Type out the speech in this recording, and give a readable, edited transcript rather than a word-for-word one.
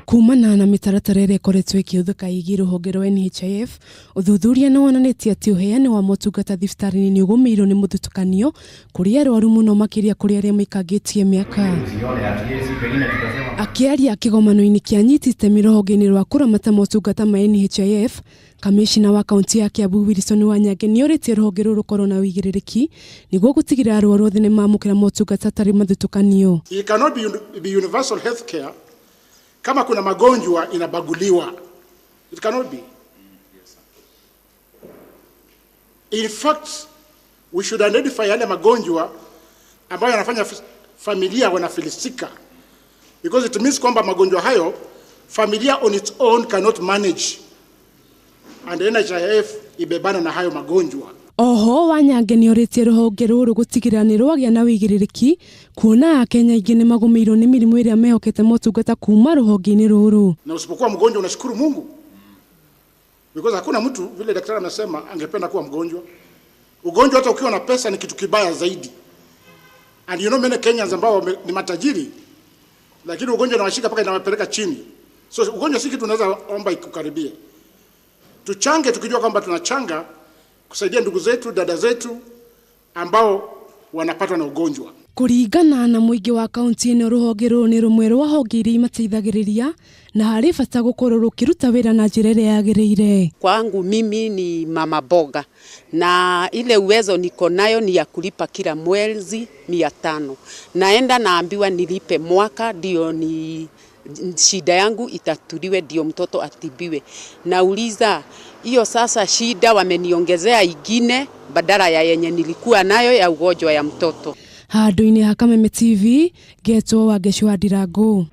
Kumana na mitaratara ĩrĩa ĩkoretwo ĩkĩhũthĩka ĩgiĩ rũhonge rwa NHIF, ũthuthuria nĩ wonanĩtie atĩ ũheani wa motungata thibitarĩ-inĩ nĩ ũgũmĩirwo nĩ mũthutũkanio kũrĩ arwaru mũno makĩria kũrĩ arĩa maikangĩtie mĩaka. Akĩaria kĩgomano-inĩ kĩa anyiti itemi rũhonge-inĩ rwa kũramata motungata ma NHIF, kamishina wa kaunti ya Kiambu Wilson Wanyange nĩ orĩtie rũhonge rũrũ rũkorwo na ũigĩrĩrĩki nĩguo gũtigĩrĩra arwaru othe nĩ mamũkĩra motungata tarĩ mathutũkanio. It cannot be universal healthcare kama kuna magonjwa inabaguliwa. It cannot be. In fact, we should identify yale magonjwa ambayo yanafanya familia wanafilisika, because it means kwamba magonjwa hayo familia on its own cannot manage, and NHIF ibebana na hayo magonjwa. Oho Wanyange nĩ orĩtie rũhonge rũrũ gũtigĩrĩra nĩ rwagĩa na ũigĩrĩrĩki kuona Akenya aingĩ nĩ magũmĩirwo nĩ mĩrimũ ĩrĩa mehokete motungata kuma rũhonge-inĩ rũrũ. Na usipokuwa mgonjwa unashukuru Mungu, because hakuna mtu vile daktari amesema angependa kuwa mgonjwa. Ugonjwa hata ukiwa na pesa ni kitu kibaya zaidi. And you know many Kenyans ambao ni matajiri, lakini ugonjwa unawashika paka inawapeleka chini. So ugonjwa si kitu unaweza omba ikukaribie. Tuchange tukijua kwamba tunachanga kusaidia ndugu zetu, dada zetu ambao wanapatwa na ugonjwa. Kũringana na mũingĩ wa kaunti ĩno rũhonge rũrũ nĩ rũmwe rwa honge iria imateithagĩrĩria na harĩ bata gũkorwo rũkĩruta wĩra na njĩra ĩrĩa yagĩrĩire. Kwangu mimi ni mama boga na ile uwezo niko nayo ni ya kulipa kila mwezi 500. Naenda naambiwa nilipe mwaka ndio ni shida yangu itatuliwe ndio mtoto atibiwe. Nauliza hiyo sasa shida wameniongezea ingine badala ya yenye nilikuwa nayo ya ugonjwa ya mtoto. Handũ-inĩ ha Kameme TV, Getwo Wangeshi wa Ndirango.